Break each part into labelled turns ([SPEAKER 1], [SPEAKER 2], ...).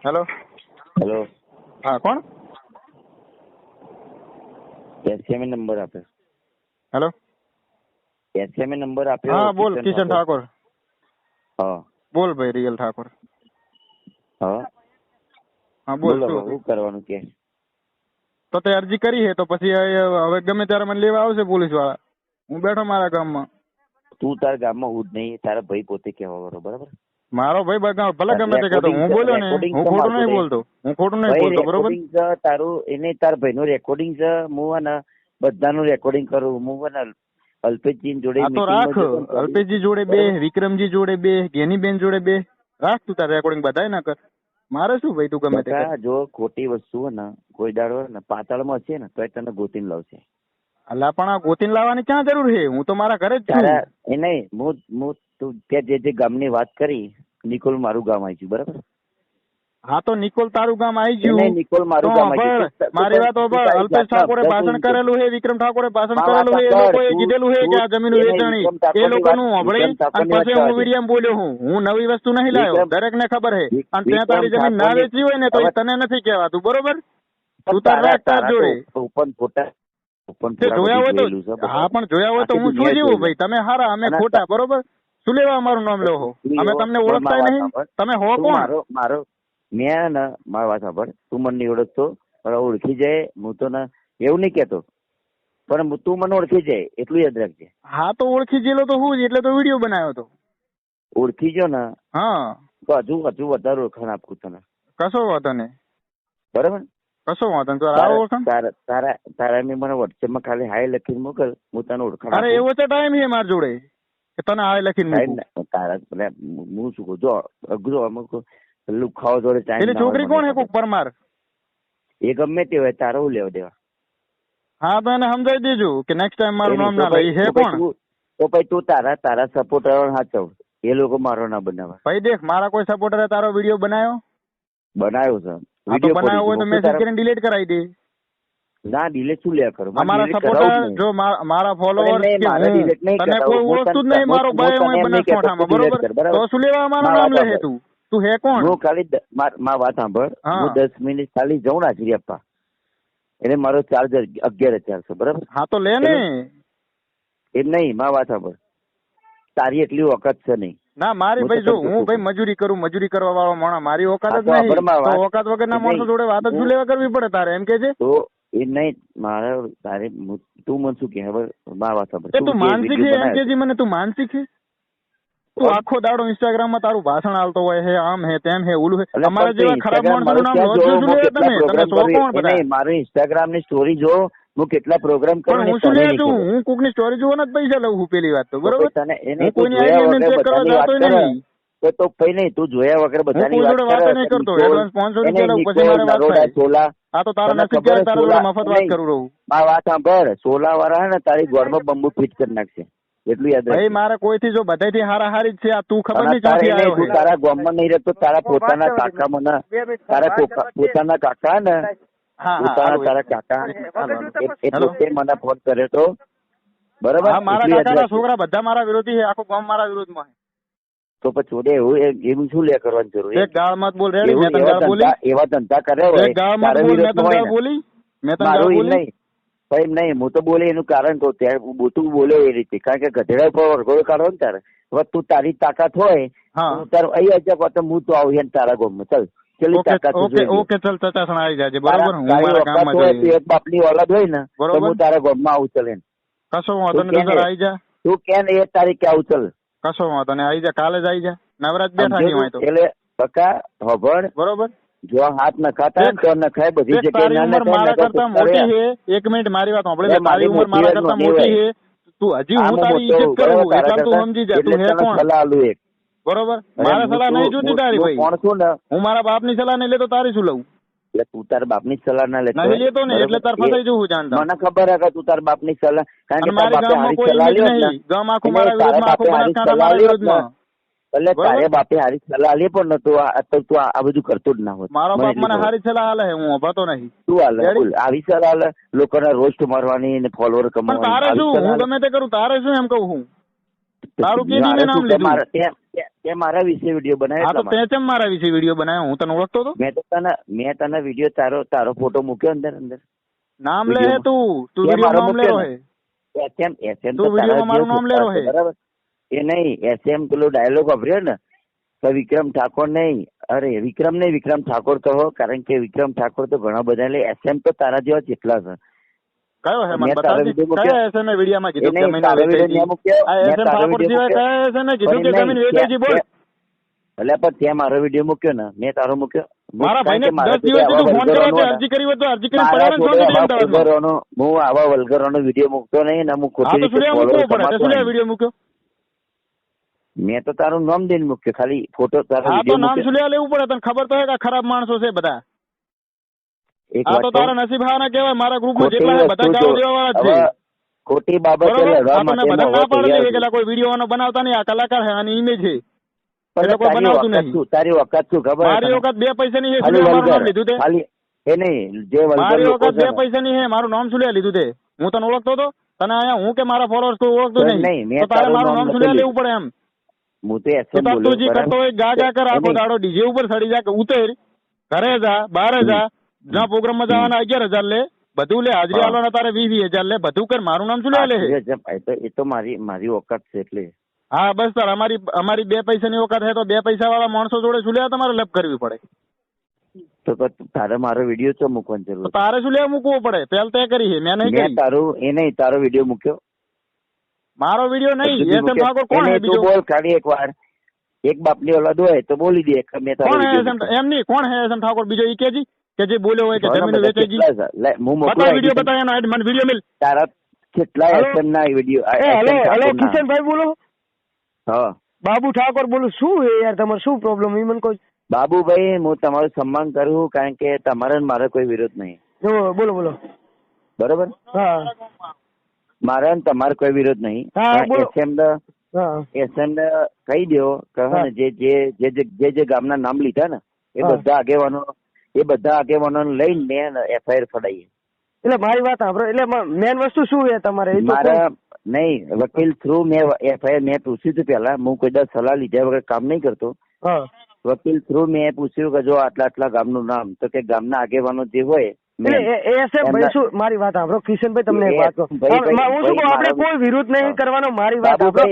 [SPEAKER 1] Hello.
[SPEAKER 2] Hello.
[SPEAKER 1] હા, કોણ?
[SPEAKER 2] SMA number આપ્યો.
[SPEAKER 1] હેલો.
[SPEAKER 2] એસએમએ નંબર આપ્યો.
[SPEAKER 1] હા, બોલ. કિશન ઠાકોર.
[SPEAKER 2] હા,
[SPEAKER 1] બોલ ભાઈ. રિયલ ઠાકોર.
[SPEAKER 2] હા,
[SPEAKER 1] હા, બોલ.
[SPEAKER 2] બોલો.
[SPEAKER 1] શું
[SPEAKER 2] શું કરવાનું કે?
[SPEAKER 1] તો તે અરજી કરી છે તો પછી હવે ગમે ત્યારે મને લેવા આવશે પોલીસ વાળા. હું બેઠો મારા ગામમાં.
[SPEAKER 2] તું તારા ગામમાં હું જ નહીં, તારા ભાઈ પોતે કહેવા વાળો, બરાબર?
[SPEAKER 1] મારો ભાઈ ભલે ગમે તે કહેતો, હું બોલ્યો ને, હું ખોટું નહીં બોલતો. હું ખોટું નહીં બોલતો, બરોબર?
[SPEAKER 2] રેકોર્ડિંગ છે તારું, એને તારા ભાઈનું રેકોર્ડિંગ છે. હું ને બધાનું રેકોર્ડિંગ કરું. હું ને અલ્પેશજી જોડે
[SPEAKER 1] આ તો રાખ. અલ્પેશજી જોડે બે, વિક્રમજી જોડે બે, ગેનીબેન જોડે બે. રાખ તું તાર રેકોર્ડિંગ બધાય ના કર. મારે શું ભાઈ, તું ગમે તે કર.
[SPEAKER 2] જો ખોટી વસ્તુ હોય ને, કોઈ દાડો ને પાતાળમાં છે ને, તો તને ગોતીને લાવશે.
[SPEAKER 1] અલા પણ આ ગોતીને લાવવાની ક્યાં જરૂર છે? હું તો મારા ઘરે જ છું.
[SPEAKER 2] એ નહીં, હું તું ત્યાં જે ગામની વાત કરી, નિકોલ મારું ગામ આવી ગયું, બરાબર?
[SPEAKER 1] હા, તો નિકોલ તારું ગામ આવી ગયું.
[SPEAKER 2] નિકોલ મારું ગામ આવી ગયું.
[SPEAKER 1] મારી વાત સાંભળ. અલ્પેશ ઠાકોરે ભાષણ કરેલું છે, વિક્રમ ઠાકોરે ભાષણ કરેલું છે, એ લોકોએ કીધેલું છે કે આ જમીન વેચાણી, એ લોકોનું સાંભળી અને પછી હું વિડીયો બોલ્યો. હું નવી વસ્તુ નહીં લાવ્યો, દરેક ને ખબર છે. અને ત્યાં તારી જમીન ના વેચી હોય ને તો તને નથી કહેવાતું, બરોબર? તું તાર રાખ તાર જોડે. જોયા હોય તો હા, પણ જોયા હોય તો હું શું જેવું ભાઈ? તમે હારા, અમે ખોટા, બરોબર? શું લેવા અમારું નામ લેવો? અમે તમને ઓળખતા નહીં. તમે હો કોણ?
[SPEAKER 2] મારો મેં ને મારી વાત સાંભળ. તું મને નહીં ઓળખતો, ઓળખી જાય. હું તો ને એવું નહીં કેતો, પણ તું મને ઓળખી જાય એટલું યાદ રાખજે.
[SPEAKER 1] હા, તો ઓળખી ગયેલો તો હું એટલે તો વિડીયો બનાવ્યો હતો.
[SPEAKER 2] ઓળખી ગયો ને?
[SPEAKER 1] હા,
[SPEAKER 2] તો હજુ વધારે ઓળખાણ આપું તને.
[SPEAKER 1] કશો વાંધો નહીં,
[SPEAKER 2] બરાબર?
[SPEAKER 1] કશો વાંધો નહીં.
[SPEAKER 2] તારા મેં મને વોટ્સએપમાં ખાલી હાય લખીને મોકલ, હું તને ઓળખાણ.
[SPEAKER 1] અરે એવો તો ટાઈમ છે મારા જોડે કે તને હાય લખીને
[SPEAKER 2] તારા હું શું કહું? જો અઘરો અમુક લુખાઓ જોડે ટાઈમ.
[SPEAKER 1] છોકરી કોણ હે? કોક પરમાર.
[SPEAKER 2] એ ગમે તે હોય, તારો હું લેવા દેવા?
[SPEAKER 1] હા, તો એને સમજાવી દેજો કે નેક્સ્ટ ટાઈમ મારું નામ ના લઈ. હે કોણ?
[SPEAKER 2] તો ભાઈ તું તારા સપોર્ટર હાચવ, એ લોકો મારો ના બનાવે.
[SPEAKER 1] ભાઈ દેખ, મારા કોઈ સપોર્ટરે તારો વિડીયો બનાવ્યો
[SPEAKER 2] છે.
[SPEAKER 1] વિડીયો બનાવ્યો હોય તો મેસેજ કરીને ડિલીટ કરાવી દે.
[SPEAKER 2] ના, ડિલીટ શું લે કરું?
[SPEAKER 1] મારા સપોર્ટર, જો મારા ફોલોવર, તને કોઈ વસ્તુ જ નહીં. મારો ભાઈ હું બનાસકાંઠામાં, બરોબર? તો શું લેવા મારું નામ લે? તું હે કોણ?
[SPEAKER 2] હું ખાલી માં વાત સાંભળ. હું 10 મિનિટ ખાલી જઉં ને હાજરી આપવા, એટલે મારો ચાર્જર 11,400, બરાબર? હા,
[SPEAKER 1] તો લે ને.
[SPEAKER 2] એમ નહીં, માં વાત સાંભળ. તારી એટલી ઓકાત છે નહીં.
[SPEAKER 1] ના, મારી ભાઈ, જો હું ભાઈ મજૂરી કરું, મજૂરી કરવા વાળો માણસ, મારી ઓકાત જ નહીં. ઓકાત વગરના માણસો જોડે વાત જ લેવા કરવી પડે તારે, એમ કે છે?
[SPEAKER 2] તો એ નહીં, મારે તારે તું મને શું કે? હવે માં વાત સાંભળ.
[SPEAKER 1] તું માનસિક છે એમ કે મને? તું માનસિક છે? તું આખો દાડો ઇન્સ્ટાગ્રામ માં તારું ભાષણ આલતો હોય છે, આમ હે તેમ હે ઓલું હે. અમારા જેવા ખરાબ માણસોનું નામ લો છો તમે સો કોણ બધા?
[SPEAKER 2] મારી ઇન્સ્ટાગ્રામ ની સ્ટોરી જો, હું કેટલા પ્રોગ્રામ કરું.
[SPEAKER 1] હું શું લે છું? હું કોક ની સ્ટોરી જોવાના જ પૈસા લઉં છું, પેલી વાત તો, બરોબર? હું કોઈની આઈડી ચેક કરવા જતો નહીં.
[SPEAKER 2] તો કઈ નહીં, તું જોયા વગર બધાની
[SPEAKER 1] વાત નહીં કરતો. એડવાન્સ 500 રૂપિયા લઉં, પછી મારે વાત થાય. આ તો તારા નસીબ કે તારા જોડે મફત વાત કરું રહું.
[SPEAKER 2] આ વાત સાંભળ. 16 વાળા હે ને તારી ગોળમાં બંબુ ફિટ કરી નાખશે, એટલું યાદ રાખ.
[SPEAKER 1] ભાઈ, મારે કોઈથી જો બધાથી હારી જ છે. આ તું ખબર નહીં ક્યાંથી આવ્યો છે.
[SPEAKER 2] તારા ગામમાં નહીં રહેતો, તારા પોતાના કાકા મને, તારા પોતાના કાકા ને, તારા કાકા એ મને ફોન કર્યો તો, બરાબર?
[SPEAKER 1] મારા કાકાના છોકરા બધા મારા વિરોધી છે. આખો ગામ મારા વિરોધમાં છે.
[SPEAKER 2] તો પછી એવું શું લે કરવાની જરૂર?
[SPEAKER 1] એક ગાળ મત બોલ. રેડી? મેં તને ગાળ બોલી?
[SPEAKER 2] એવા ધંધા કર્યા હોય.
[SPEAKER 1] એક ગાળ મત બોલ. મેં તને ગાળ બોલી? મેં તને ગાળ બોલી નહીં?
[SPEAKER 2] ભાઈ નહીં, હું તો બોલે એનું કારણ તો ત્યાં તું બોલે એ રીતે, કારણ કે ગધેડા પર વરઘોડો કાઢો ને તારે. હવે તું તારી તાકાત હોય તારું અહીં અજબ તો હું તો આવું તારા ગામમાં. ચાલ, ચલી તાકાત.
[SPEAKER 1] ઓકે, ચાલ, ચચાસણ આવી જાય, બરોબર? હું મારા ગામમાં જઈ.
[SPEAKER 2] એક બાપની ઓલાદ હોય ને, તો હું તારા ગામમાં આવું. ચલે,
[SPEAKER 1] કશો વાંધો નહીં. તું આવી જા.
[SPEAKER 2] તું કે ને એ તારીખે આવું. ચાલ,
[SPEAKER 1] કશો વાંધો નહીં. આવી જા, કાલે જ આવી જા. નવરાજ બેઠા નહીં હોય તો
[SPEAKER 2] એટલે બકા ખબર, બરોબર? જો હાથ નખાતા તો નખાય બધી જગ્યાએ.
[SPEAKER 1] મારા કરતા મોટી છે. એક મિનિટ, મારી વાત સાંભળે. મારી ઉંમર મારા કરતા મોટી છે. તું હજી હું તારી ઇજ્જત કરું એટલે તું સમજી જા. તું હે કોણ?
[SPEAKER 2] સલાહ આલું એક,
[SPEAKER 1] બરોબર? મારા સલાહ નહીં જોતી તારી ભાઈ.
[SPEAKER 2] કોણ છું ને?
[SPEAKER 1] હું મારા બાપની સલાહ નહીં લેતો, તારી શું લઉં?
[SPEAKER 2] એટલે તું તારા બાપની સલાહ ના લેતો
[SPEAKER 1] નહીં લેતો ને, એટલે તાર ફસાઈ જવું જાણતા.
[SPEAKER 2] મને ખબર હે કે તું તારા બાપની સલાહ, કારણ કે
[SPEAKER 1] મારી ગામમાં કોઈ નહીં. ગામ આખું મારા વિરોધમાં, આખું બનાસકાંઠા મારા વિરોધમાં.
[SPEAKER 2] એટલે તારે બાપે હારી સલાહ લે પણ તું આ બધું કરતો જ ના હોત.
[SPEAKER 1] મારો બાપ મને હારી સલાહ હાલે, હું અભાતો નહીં.
[SPEAKER 2] તું હાલે આવી સલાહ હાલે, લોકોને રોસ્ટ મારવાની ને ફોલોવર કમાવાની. તારે
[SPEAKER 1] શું? હું ગમે તે કરું, તારે શું એમ કહું હું? તારું કેની મેં નામ લીધું?
[SPEAKER 2] તે મારા વિશે વિડીયો બનાવ્યો.
[SPEAKER 1] હા તો તે કેમ મારા વિશે વિડીયો બનાવ્યો? હું તને ઓળખતો હતો?
[SPEAKER 2] મેં તને વિડીયો તારો ફોટો મૂક્યો અંદર.
[SPEAKER 1] નામ લે હે તું વિડીયો નામ લેરો હે.
[SPEAKER 2] એસએમ
[SPEAKER 1] તું વિડીયોમાં મારું નામ લેરો હે.
[SPEAKER 2] બરાબર. એ નહીં એસએમ પેલો ડાયલોગ વાપર્યો ને તો વિક્રમ ઠાકોર નહીં. અરે વિક્રમ નહીં, વિક્રમ ઠાકોર કહો, કારણ કે વિક્રમ ઠાકોર તો ઘણા બધા, એટલે એસએમ તો તારા જેવા જેટલા છે.
[SPEAKER 1] કયો હે મને બતાવ. કયા એસએમ એ વિડીયોમાં કીધું કે જમીન વેચાઈ? આ એસએમ ઠાકોર સિવાય કયા એસએમ એ કીધું કે જમીન વેચાઈ? બોલ.
[SPEAKER 2] એટલે પણ ત્યાં મારો વિડીયો મૂક્યો ને, મેં તારો મૂક્યો.
[SPEAKER 1] મારા ભાઈને 10 દિવસ સુધી ફોન કર્યો કે અરજી કરી હોય તો અરજી કરી પડે.
[SPEAKER 2] હું આવા વલ્ગરોનો વિડીયો મૂકતો નહીં ને. હું ખોટી રીતે ફોલો
[SPEAKER 1] વિડીયો મૂક્યો.
[SPEAKER 2] મેં તો તારું નામ દઈને મૂક્યો, ખાલી ફોટો તારો.
[SPEAKER 1] હા તો નામ સુલ્યા લેવું પડે, તને ખબર તો હે કે ખરાબ માણસો છે બધા. આ તો તારા નસીબ હાના કહેવાય. મારા ગ્રુપમાં જેટલા બધા ગાળો દેવાવાળા છે.
[SPEAKER 2] ખોટી બાબત
[SPEAKER 1] બધા ના પાડી દે કે કોઈ વિડીયો બનાવતા નહીં, આ કલાકાર છે, આની ઇમેજ છે.
[SPEAKER 2] તારી વખત શું ખબર?
[SPEAKER 1] મારી વખત 2 પૈસાની છે. મારું નામ લીધું તે
[SPEAKER 2] એ નહીં, જે
[SPEAKER 1] મારી વખત 2 પૈસાની છે. મારું નામ સુલ્યા લીધું તે. હું તને ઓળખતો હતો? તને અહીંયા હું કે મારા ફોલોઅર્સ તું ઓળખતો નહીં, તો તારે મારું નામ સુલ્યા લેવું પડે એમ.
[SPEAKER 2] હું તો એસએમ બોલું.
[SPEAKER 1] તું જે કરતો હોય ગા કર, આખો દાડો ડીજે ઉપર ચડી જા, ઉતર, ઘરે જા, બહાર જા, જ્યાં પ્રોગ્રામમાં જવાના 11,000 લે, બધું લે, હાજરી આલવાના તારે 20,000 લે, બધું કર, મારું નામ શું લે?
[SPEAKER 2] એ તો મારી ઓકાત છે એટલે.
[SPEAKER 1] હા બસ તાર અમારી 2 પૈસાની ઓકાત છે તો 2 પૈસા વાળા માણસો જોડે સુલ્યા તમારે લપ કરવી પડે.
[SPEAKER 2] તો તારે મારો વિડીયો તો મૂકવાની જરૂર.
[SPEAKER 1] તારે સુલ્યા મૂકવો પડે. પહેલ તે કરી છે, મેં નહીં કરી.
[SPEAKER 2] તારો વિડીયો મૂક્યો.
[SPEAKER 1] મારો વિડીયો નહીં. એસએમ ઠાકોર કોણ હે બીજો?
[SPEAKER 2] બોલ ખાલી એકવાર. એક બાપની ઓલાદ હોય તો બોલી દે.
[SPEAKER 1] કોણ હે એમ નહીં? કોણ હે એસએમ ઠાકોર બીજો? ઈ કેજી કે જે બોલ્યો હોય કે જમીન વેચાઈ ગઈ. બતા વિડીયો બતા, એનો મને વિડીયો મિલ.
[SPEAKER 2] તારા કેટલા એસએમ ના વિડીયો?
[SPEAKER 3] હેલો કિશનભાઈ બોલો.
[SPEAKER 2] હા
[SPEAKER 3] બાબુ ઠાકોર બોલું. શું હે યાર તમારે શું પ્રોબ્લેમ? એ મને કોઈ.
[SPEAKER 2] બાબુભાઈ, હું તમારું સન્માન કરું, કારણ કે તમારે મારે કોઈ વિરોધ નહીં.
[SPEAKER 3] બોલો. બરોબર. હા,
[SPEAKER 2] મારે તમારે કોઈ વિરોધ નહીં. એસએમ કહી દો કે જે ગામના નામ લીધા ને એ બધા આગેવાનો લઈને મેં એફઆઈઆર ફડાઈએ.
[SPEAKER 3] એટલે મારી વાત સાંભળો. એટલે મેન વસ્તુ શું છે તમારે?
[SPEAKER 2] મારા નહીં, વકીલ થ્રુ મેં એફઆઈઆર મેં પૂછ્યું હતું પેલા. હું કોઈ દર સલાહ લીધા વગર કામ નહીં કરતો. વકીલ થ્રુ મેં પૂછ્યું કે જો આટલા ગામનું નામ, તો કે ગામના આગેવાનો જે હોય.
[SPEAKER 3] મારી વાત સાંભળો કિશનભાઈ, તમને એક વાત કહું. આપણે કોઈ વિરોધ નહીં કરવાનો. મારી વાત સાંભળો.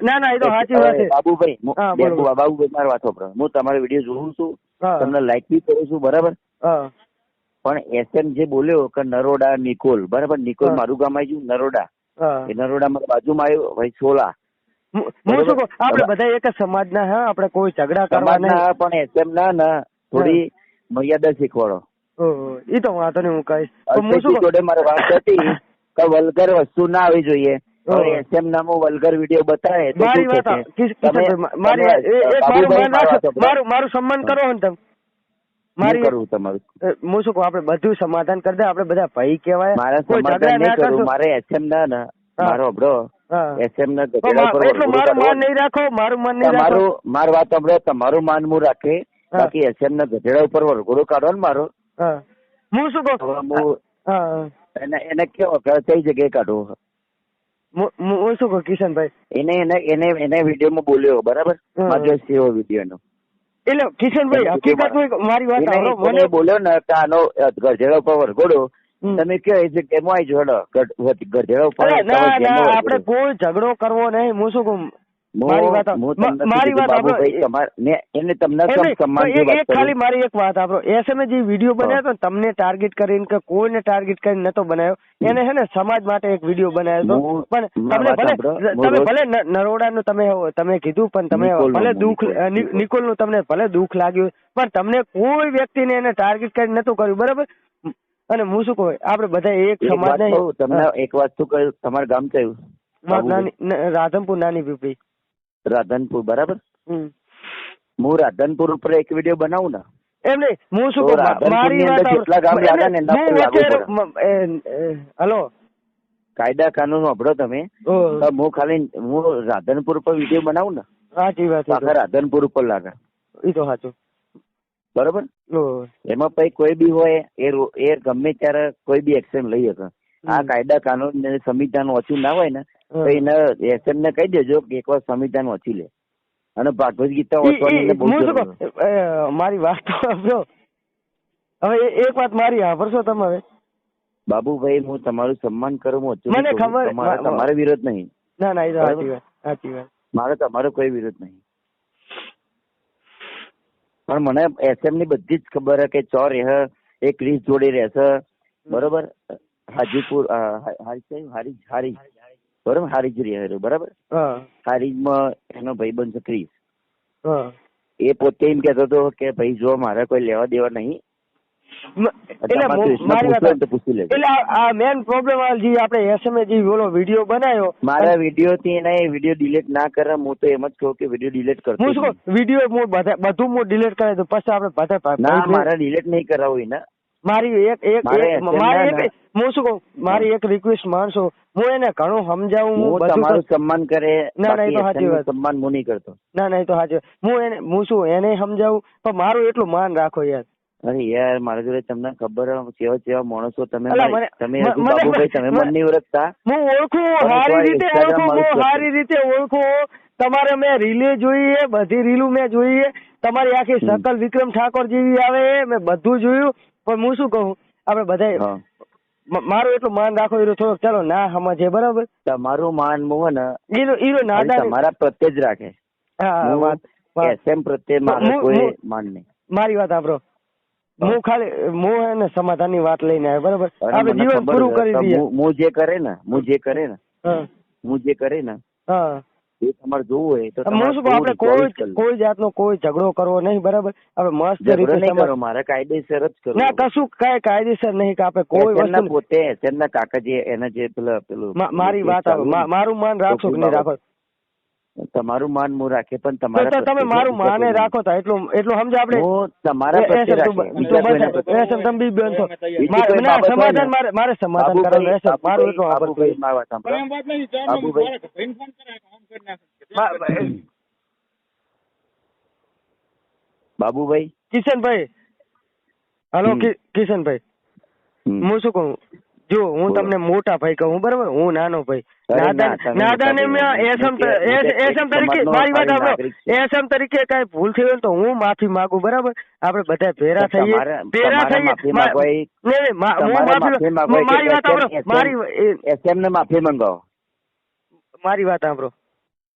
[SPEAKER 3] ના એ તો સાચી વાત છે.
[SPEAKER 2] બાબુભાઈ મારી વાત સાંભળો. હું તમારો વિડીયો જોઉં છું, તમને લાઈક બી કરું છું, બરાબર. પણ એસએમ જે બોલ્યો કે નરોડા નિકોલ, બરાબર, નિકોલ મારું ગામ આવી ગયું, નરોડા એ નરોડા મારા બાજુમાં આવ્યો, ભાઈ સોલા.
[SPEAKER 3] હું શું કહું, આપણે બધા એક સમાજના. હા, આપણે કોઈ ઝઘડા કરવા નહીં,
[SPEAKER 2] પણ એસએમ ના થોડી મર્યાદા શીખવાડો.
[SPEAKER 3] એ તો વાંધો નહીં, હું કહીશ.
[SPEAKER 2] જોડે મારે વાત હતી કે વલ્ગર વસ્તુ ના આવી જોઈએ. એસએમ નામો વલ્ગર વિડીયો બતાવે.
[SPEAKER 3] મારી વાત મારું સન્માન કરો ને તમે. મારી કરવું તમારું. હું શું કહું, આપણે બધું સમાધાન કરી દે. આપણે બધા ભાઈ કહેવાય.
[SPEAKER 2] મારે સમાધાન નહીં કરવું. મારે એસએમ ના મારો અબડો એસએમ ના
[SPEAKER 3] મારું માન નહીં રાખો. મારું માન નહીં રાખો.
[SPEAKER 2] મારી વાત અબડો, તમારું માન હું રાખે. બાકી એસએમ ના ગધેડા ઉપર વરઘોડો કાઢો ને મારો.
[SPEAKER 3] હું શું કહું,
[SPEAKER 2] એને કેવો કઈ જગ્યાએ કાઢવો?
[SPEAKER 3] હું શું કહું કિશનભાઈ,
[SPEAKER 2] એને વિડીયોમાં બોલ્યો, બરાબર, મારો સેવો વિડીયો નો.
[SPEAKER 3] એટલે કિશનભાઈ હકીકત મારી વાત
[SPEAKER 2] મને બોલ્યો ને કે આનો ગધેડા ઉપર વરઘોડો, તમે કયો એ જગ્યામાં આવી જો ગધેડા ઉપર.
[SPEAKER 3] આપણે કોઈ ઝઘડો કરવો નહીં. હું શું કહું, મારી વાત ખાલી મારી એક વાત આપડો. એસએમ જે વિડીયો બનાવ્યો હતો તમને ટાર્ગેટ કરીને કે કોઈને ટાર્ગેટ કરીને નતો બનાવ્યો. એને છે ને સમાજ માટે એક વિડીયો બનાવ્યો હતો. પણ તમે ભલે નરોડા નું તમે કીધું, પણ તમે ભલે દુઃખ નિકોલ નું તમને ભલે દુઃખ લાગ્યું, પણ તમને કોઈ વ્યક્તિને એને ટાર્ગેટ કરીને નતું કર્યું, બરાબર. અને હું શું કહું, આપડે બધા એક સમાજ નહીં.
[SPEAKER 2] તમને એક વસ્તુ કહ્યું, તમારું ગામ કયું?
[SPEAKER 3] રાધનપુર, નાની પીપળી.
[SPEAKER 2] રાધનપુર, બરાબર. હું રાધનપુર ઉપર એક વિડીયો બનાવું ને,
[SPEAKER 3] એમ નહીં. હું શું કહું, મારી
[SPEAKER 2] જેટલા ગામ લાગે ને.
[SPEAKER 3] હલો,
[SPEAKER 2] કાયદા કાનૂન વાપરો તમે. હું ખાલી રાધનપુર ઉપર વિડીયો બનાવું ને,
[SPEAKER 3] સાચી વાત,
[SPEAKER 2] રાધનપુર ઉપર લાગે.
[SPEAKER 3] એ તો સાચું,
[SPEAKER 2] બરોબર. એમાં પછી કોઈ બી હોય એ ગમે ત્યારે કોઈ બી એક્શન લઈ શકે. આ કાયદા કાનૂન સંવિધાન ઓછું ના હોય ને તો એને એસએમ ને કહી દેજો કે એકવાર સંવિધાન વાંચી લે અને ભાગવત ગીતા વાંચવાની બહુ જરૂર છે.
[SPEAKER 3] મારી વાત તો સાંભળો. હવે એક વાત મારી સાંભળશો તમે?
[SPEAKER 2] બાબુભાઈ, હું તમારું સન્માન કરું,
[SPEAKER 3] મને ખબર,
[SPEAKER 2] તમારો વિરોધ નહીં.
[SPEAKER 3] ના ના, એ તો સાચી વાત, સાચી વાત.
[SPEAKER 2] મારો તમારો કોઈ વિરોધ નહીં, પણ મને એસએમ ની બધી જ ખબર કે ચોર એ ક્રિસ જોડે રહેશે, બરોબર? હાજીપુર હારીજ બરોબર, હારીજ રહે, બરાબર? હારીજમાં એનો ભાઈબંધ છે ક્રિસ. એ પોતે એમ કેતો હતો કે ભાઈ જો મારે કોઈ લેવા દેવા નહીં.
[SPEAKER 3] મેન પ્રોબ્લેમ આપણે એસએમએ જે ઓલો વિડીયો બનાવ્યો,
[SPEAKER 2] મારા વિડીયો થી એને વિડીયો ડિલીટ ના કરે. હું તો એમ જ કહું કે વિડીયો ડિલીટ કરતો.
[SPEAKER 3] વિડીયો બધું હું ડિલીટ કરે તો પછી આપણે બધા
[SPEAKER 2] ના, મારે ડિલીટ નહીં કરાવું એને.
[SPEAKER 3] મારી હું શું કહું, મારી એક રિક્વેસ્ટ માનશો, હું એને ઘણું સમજાવું.
[SPEAKER 2] હું તમારું સન્માન કરે.
[SPEAKER 3] ના ના, એ તો સાચી વાત.
[SPEAKER 2] સન્માન હું નહીં કરતો.
[SPEAKER 3] ના ના, એ તો સાચી વાત. હું શું એને સમજાવું, પણ મારું એટલું માન રાખો યાર.
[SPEAKER 2] અરે યાર, મારા જોડે તમને ખબર કેવા માણસો તમે બાબુભાઈ, તમે મન નહીં ઓળખતા.
[SPEAKER 3] હું ઓળખું, સારી રીતે ઓળખું. તમારે મેં રીલે જોઈએ, બધી રીલું મેં જોઈએ. તમારી આખી શકલ વિક્રમ ઠાકોર જેવી આવે, મેં બધું જોયું. પણ હું શું કહું, આપડે બધા મારું એટલું માન રાખો. થોડોક ચાલો ના સમજે, બરાબર?
[SPEAKER 2] તમારું માન મોહ ને
[SPEAKER 3] ઈરો નાદા
[SPEAKER 2] તમારા પ્રત્યે જ રાખે. એસએમ પ્રત્યે મારું કોઈ માન નહીં.
[SPEAKER 3] મારી વાત સાંભળો. હું ખાલી એને સમાધાન ની વાત લઈને આવ્યો, બરાબર? આપણે જીવન પૂરું કરી દઈએ.
[SPEAKER 2] હું જે કરે ને એ તમારે જોવું હોય તો
[SPEAKER 3] આપણે કોઈ જાતનો કોઈ ઝઘડો કરવો નહીં, બરાબર? આપણે મસ્ત રીતે
[SPEAKER 2] કરો, મારે કાયદેસર જ કરો.
[SPEAKER 3] ના, કશું કઈ કાયદેસર નહીં કે આપણે કોઈ વસ્તુ
[SPEAKER 2] પોતે એમના કાકા જે એને જે પેલું
[SPEAKER 3] મારી વાત આવે, મારું માન રાખશો કે નહીં રાખો?
[SPEAKER 2] તમારું માન હું રાખે, પણ તમારા
[SPEAKER 3] તમે મારું માને રાખો તો એટલું સમજો. આપણે
[SPEAKER 2] તમારા
[SPEAKER 3] સમાધાન મારે સમાધાન કરવાનું. મારું એટલું
[SPEAKER 2] બાબુભાઈ,
[SPEAKER 3] કિશનભાઈ, હલો કિશનભાઈ, હું શું કહું, જો હું તમને મોટા ભાઈ કહું, બરાબર? હું નાનો ભાઈ. નાદાને એસએમ તરીકે મારી વાત સાંભળો. એસએમ તરીકે કઈ ભૂલ થઈ હોય તો હું માફી માંગુ, બરાબર? આપણે બધા ભેરા થઈએ. મારી વાત સાંભળો.
[SPEAKER 2] એસએમ ને માફી મંગાવો.
[SPEAKER 3] મારી વાત સાંભળો.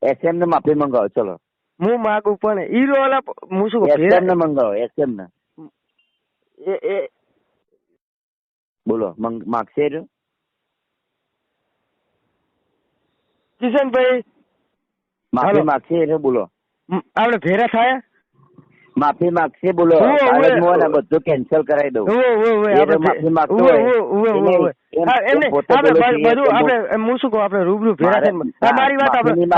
[SPEAKER 2] એસએમ ને માફી મંગાવો. ચલો,
[SPEAKER 3] હું માગું, પણ ઈરો વાલા હું શું
[SPEAKER 2] એસએમ ને મંગાવો. એસએમ ને બોલો, માગશે
[SPEAKER 3] કિશનભાઈ?
[SPEAKER 2] માફી માગશે એટલે બોલો.
[SPEAKER 3] આપણે ભેરા થાય,
[SPEAKER 2] માફી માગશે, બોલો. બધું કેન્સલ કરાવી દઉં. માફી માંગતો
[SPEAKER 3] હું શું કહું, આપણે રૂબરૂ ભેરા થઈને મારી વાત પણ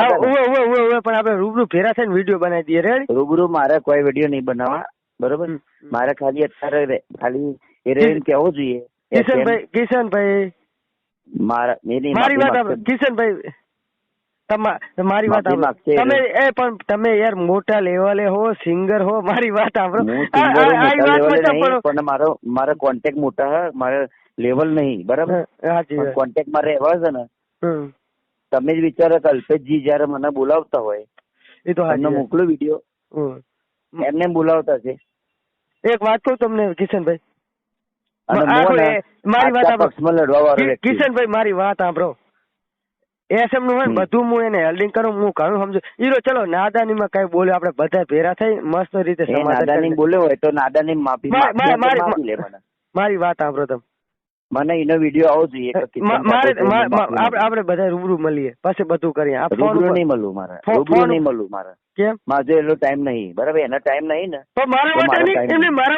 [SPEAKER 3] આપણે રૂબરૂ ભેરા થઈને વિડીયો બનાવી દઈએ. રેડી?
[SPEAKER 2] રૂબરૂ મારે કોઈ વિડીયો નહીં બનાવવા, બરોબર? મારે ખાલી અત્યારે ખાલી એ કેવું જોઈએ
[SPEAKER 3] કિશનભાઈ, મારી વાત કિશનભાઈ, મારી વાત તમે પણ તમે યાર મોટા લેવલે હો, સિંગર હો. મારી વાત સાંભળો.
[SPEAKER 2] પણ મારો કોન્ટેક્ટ મોટા હે, મારે લેવલ નહીં, બરાબર? કોન્ટેક્ટ માં રહેવા છે ને. તમે જ વિચારો કે અલ્પેશજી જયારે મને બોલાવતા હોય,
[SPEAKER 3] એ તો
[SPEAKER 2] એમને મોકલો વિડીયો, એમને બોલાવતા છે.
[SPEAKER 3] એક વાત કહું તમને કિશનભાઈ, મારી વાત સાંભળો. કિશનભાઈ, મારી વાત સાંભળો. એસએમ નું હોય બધું હું એને હેલ્ડિંગ કરું, હું ઘણું સમજુ. હીરો ચલો નાદાની માં કઈ બોલ્યો, આપડે બધા ભેરા થઈ મસ્ત રીતે
[SPEAKER 2] નાદાની બોલ્યો હોય તો નાદાની માફી.
[SPEAKER 3] મારી વાત સાંભળો તમે.
[SPEAKER 2] મને એનો વિડીયો આવો જોઈએ.
[SPEAKER 3] આપડે બધા રૂબરૂ મળીએ, પછી બધું કરીએ.
[SPEAKER 2] રૂબરૂ નહીં મળવું મારે, રૂબરૂ નહીં મળવું મારે. કેમ? મારે એટલો ટાઈમ નહીં, બરાબર? એનો ટાઈમ નહીં ને.
[SPEAKER 3] મારા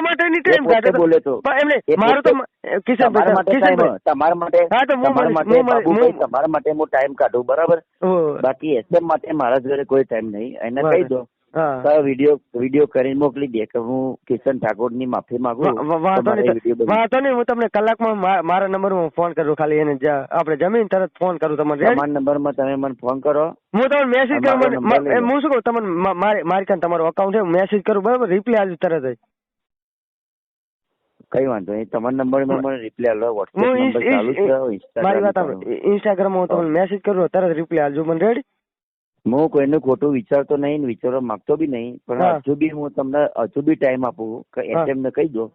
[SPEAKER 3] માટે ટાઈમ કાઢે
[SPEAKER 2] બોલે તો
[SPEAKER 3] મારું તો
[SPEAKER 2] તમારા માટે તમારા માટે હું ટાઈમ કાઢું, બરાબર? બાકી એસએમ માટે મારા જોડે કોઈ ટાઈમ નહીં. એને કહી દો વિડીયો કરીને મોકલી દે કે હું કિશન ઠાકોર ની માફી માંગુ.
[SPEAKER 3] વાંધો નહીં, હું તમને કલાકમાં મારા નંબર માં ફોન કરું. ખાલી એને આપણે જમીન તરત ફોન કરું તમને.
[SPEAKER 2] તમારા નંબર માં તમે મને ફોન કરો,
[SPEAKER 3] હું તમને મેસેજ કરું. હું શું કહું, તમને મારી કાન તમારું અકાઉન્ટ છે, મેસેજ કરું, બરાબર? રિપ્લાય આવજો તરત જ.
[SPEAKER 2] કઈ વાંધો નહીં. તમારો નંબર મને રિપ્લાય આલો. વોટ્સએપ નંબર ચાલુ છે.
[SPEAKER 3] મારી વાત સાંભળો, ઇન્સ્ટાગ્રામ હું તમને મેસેજ કરું તરત રિપ્લાય આલજો મને. રેડી?
[SPEAKER 2] હું કોઈનું ખોટું વિચારતો નહીં ને વિચારવા માંગતો બી નહીં, પણ હજુ બી હું તમને હજુ બી ટાઈમ આપું કે એમ ને કહી દો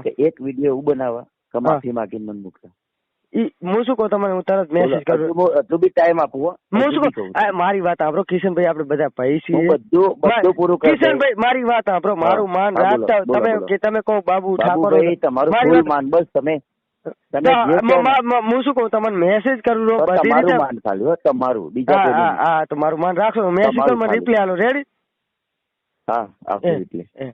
[SPEAKER 2] કે એક વિડીયો એવું બનાવવા કે માફી માંગીને મને મૂકતા.
[SPEAKER 3] હું શું કહું તમને, હું તરત મેસેજ કરું.
[SPEAKER 2] હજુ બી ટાઈમ આપું.
[SPEAKER 3] હું શું કહું, મારી વાત સાંભળો કિશનભાઈ, આપણે બધા ભાઈ છીએ.
[SPEAKER 2] બધું પૂરું કરો
[SPEAKER 3] કિશનભાઈ. મારી વાત સાંભળો, મારું માન રાખતા તમે કહો બાબુ ઠાકોર,
[SPEAKER 2] તમારું ફૂલ માન. બસ તમે
[SPEAKER 3] હું શું કહું તમને મેસેજ કરું
[SPEAKER 2] તમારું માન ખાલી તમારું, બીજા
[SPEAKER 3] તમારું માન રાખો. મેસેજ કરો મને રિપ્લાય આલો. રેડી?
[SPEAKER 2] હા, આપો રિપ્લાય.